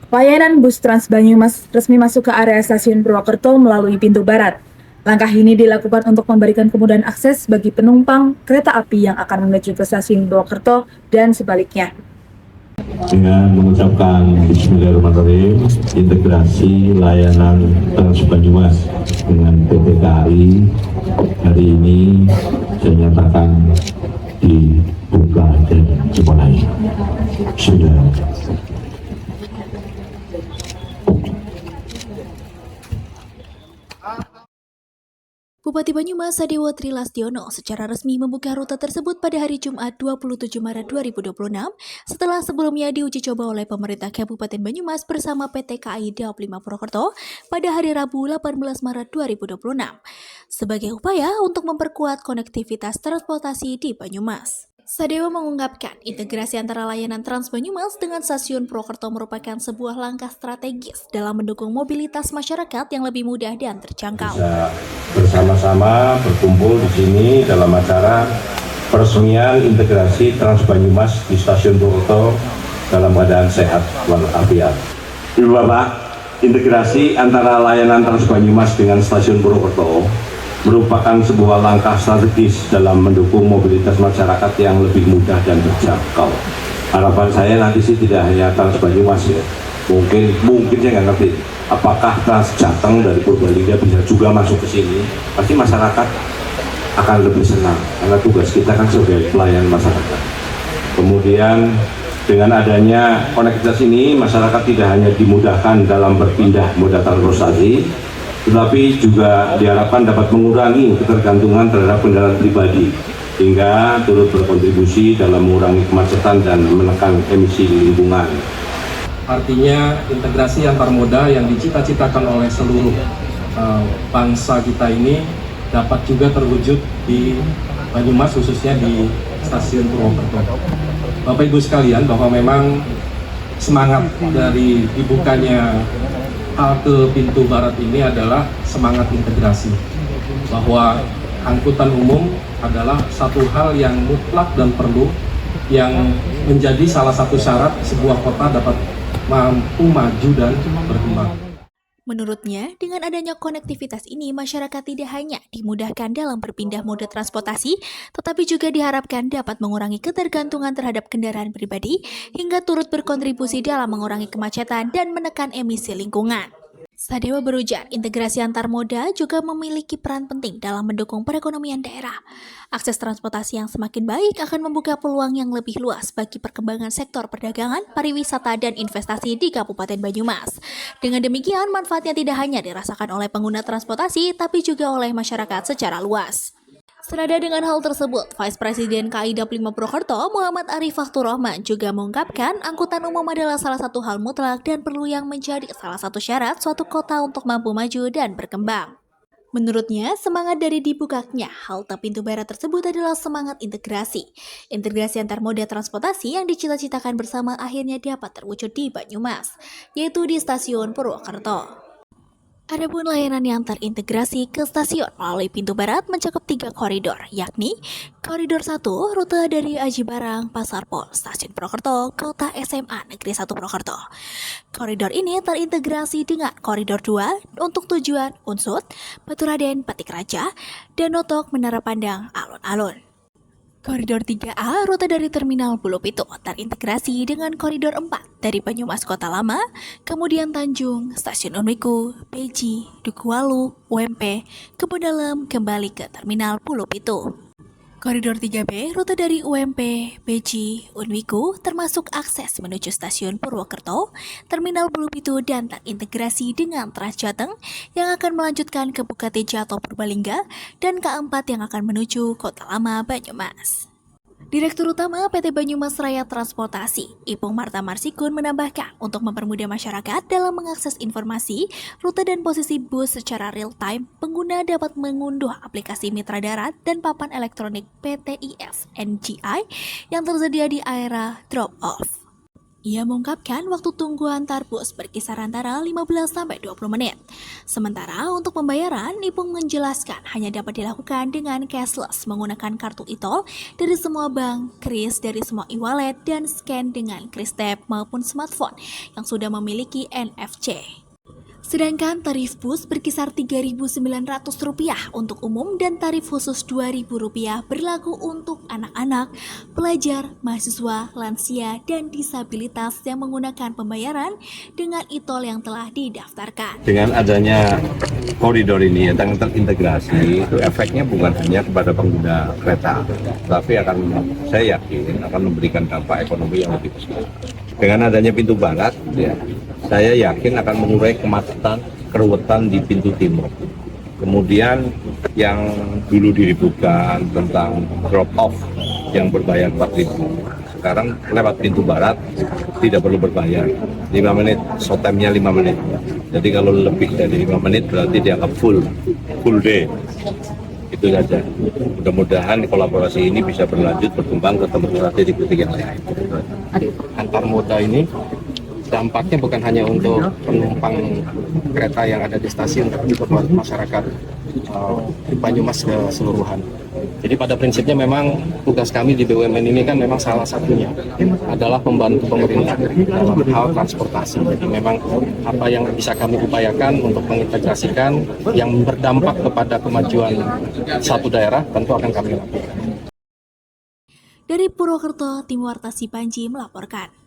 Layanan bus Trans Banyumas resmi masuk ke area stasiun Purwokerto melalui pintu barat. Langkah ini dilakukan untuk memberikan kemudahan akses bagi penumpang kereta api yang akan menuju ke stasiun Purwokerto dan sebaliknya. Dengan mengucapkan Bismillahirrahmanirrahim, integrasi layanan Trans Banyumas dengan PT KAI hari ini saya nyatakan dibuka dan dimulai. Sudah. Bupati Banyumas Sadewo Trilastiono secara resmi membuka rute tersebut pada hari Jumat 27 Maret 2026 setelah sebelumnya diuji coba oleh pemerintah Kabupaten Banyumas bersama PT KAI Daop 5 Purwokerto pada hari Rabu 18 Maret 2026 sebagai upaya untuk memperkuat konektivitas transportasi di Banyumas. Sadewo mengungkapkan integrasi antara layanan Trans Banyumas dengan stasiun Purwokerto merupakan sebuah langkah strategis dalam mendukung mobilitas masyarakat yang lebih mudah dan terjangkau. Bisa bersama-sama berkumpul di sini dalam acara peresmian integrasi Trans Banyumas di stasiun Purwokerto dalam keadaan sehat walafiat. Ibu Bapak, integrasi antara layanan Trans Banyumas dengan stasiun Purwokerto merupakan sebuah langkah strategis dalam mendukung mobilitas masyarakat yang lebih mudah dan terjangkau. Harapan saya nanti sih tidak hanya Trans Banyumas ya, mungkin saya nggak ngerti apakah Trans Jateng dari Purbalingga bisa juga masuk ke sini. Pasti masyarakat akan lebih senang karena tugas kita kan sebagai pelayan masyarakat. Kemudian dengan adanya konektivitas ini, masyarakat tidak hanya dimudahkan dalam berpindah moda transportasi, tetapi juga diharapkan dapat mengurangi ketergantungan terhadap kendaraan pribadi hingga turut berkontribusi dalam mengurangi kemacetan dan menekan emisi lingkungan. Artinya integrasi antar moda yang dicita-citakan oleh seluruh bangsa kita ini dapat juga terwujud di Banyumas, khususnya di stasiun Purwokerto. Bapak Ibu sekalian, bahwa memang semangat dari dibukanya halte pintu barat ini adalah semangat integrasi, bahwa angkutan umum adalah satu hal yang mutlak dan perlu, yang menjadi salah satu syarat sebuah kota dapat mampu maju dan berkembang. Menurutnya, dengan adanya konektivitas ini, masyarakat tidak hanya dimudahkan dalam berpindah mode transportasi, tetapi juga diharapkan dapat mengurangi ketergantungan terhadap kendaraan pribadi, hingga turut berkontribusi dalam mengurangi kemacetan dan menekan emisi lingkungan. Sadewo berujar, integrasi antar moda juga memiliki peran penting dalam mendukung perekonomian daerah. Akses transportasi yang semakin baik akan membuka peluang yang lebih luas bagi perkembangan sektor perdagangan, pariwisata, dan investasi di Kabupaten Banyumas. Dengan demikian, manfaatnya tidak hanya dirasakan oleh pengguna transportasi, tapi juga oleh masyarakat secara luas. Senada dengan hal tersebut, Vice Presiden KAI Daop 5 Purwokerto, Muhammad Arif Fathurrahman, juga mengungkapkan angkutan umum adalah salah satu hal mutlak dan perlu yang menjadi salah satu syarat suatu kota untuk mampu maju dan berkembang. Menurutnya, semangat dari dibukanya halte pintu barat tersebut adalah semangat integrasi. Integrasi antar moda transportasi yang dicita-citakan bersama akhirnya dapat terwujud di Banyumas, yaitu di stasiun Purwokerto. Adapun layanan yang terintegrasi ke stasiun melalui pintu barat mencakup 3 koridor, yakni Koridor 1, rute dari Aji Barang, Pasar Pol, Stasiun Purwokerto, Kota SMA Negeri 1 Purwokerto. Koridor ini terintegrasi dengan Koridor 2 untuk tujuan Unsut, Baturaden, Petik Raja, dan Notok, Menara Pandang, Alun-Alun. Koridor 3A, rute dari Terminal Pulau Pitu, terintegrasi dengan Koridor 4 dari Banyumas Kota Lama, kemudian Tanjung, Stasiun Unwiku, Beji, Dukualu, UMP, Kebun Dalam, kembali ke Terminal Pulau Pitu. Koridor 3B, rute dari UMP, Beji, Unwiku, termasuk akses menuju Stasiun Purwokerto, Terminal Pulau Pitu, dan terintegrasi dengan Trans Jateng yang akan melanjutkan ke Bukateja atau Purbalingga, dan K4 yang akan menuju Kota Lama Banyumas. Direktur Utama PT Banyumas Raya Transportasi, Ipung Marta Marsikun menambahkan untuk mempermudah masyarakat dalam mengakses informasi, rute dan posisi bus secara real-time, pengguna dapat mengunduh aplikasi Mitra Darat dan papan elektronik PTIS NGI yang tersedia di area drop-off. Ia mengungkapkan waktu tunggu antar bus berkisar antara 15-20 menit. Sementara untuk pembayaran, Ipung menjelaskan hanya dapat dilakukan dengan cashless menggunakan kartu e-tol dari semua bank, kris dari semua e-wallet, dan scan dengan kris tap maupun smartphone yang sudah memiliki NFC. Sedangkan tarif bus berkisar Rp3.900 untuk umum dan tarif khusus Rp2.000 berlaku untuk anak-anak, pelajar, mahasiswa, lansia, dan disabilitas yang menggunakan pembayaran dengan e-tol yang telah didaftarkan. Dengan adanya koridor ini yang terintegrasi, itu efeknya bukan hanya kepada pengguna kereta, tapi saya yakin akan memberikan dampak ekonomi yang lebih besar. Dengan adanya pintu barat, ya, saya yakin akan mengurai kemacetan, keruwetan di pintu timur. Kemudian yang dulu diribukan tentang drop off yang berbayar 4.000, sekarang lewat pintu barat tidak perlu berbayar. 5 menit, short time-nya 5 menit. Jadi kalau lebih dari 5 menit berarti dianggap full day. Itu saja. Mudah-mudahan kolaborasi ini bisa berlanjut, berkembang ke tempat titik-titik yang lain. Antar moda ini dampaknya bukan hanya untuk penumpang kereta yang ada di stasiun, tapi juga buat masyarakat Banyumas keseluruhan. Jadi pada prinsipnya memang tugas kami di BUMN ini kan memang salah satunya adalah membantu pemerintah dalam hal transportasi. Jadi memang apa yang bisa kami upayakan untuk mengintegrasikan yang berdampak kepada kemajuan satu daerah tentu akan kami lakukan. Dari Purwokerto, tim Warta Sipanji melaporkan.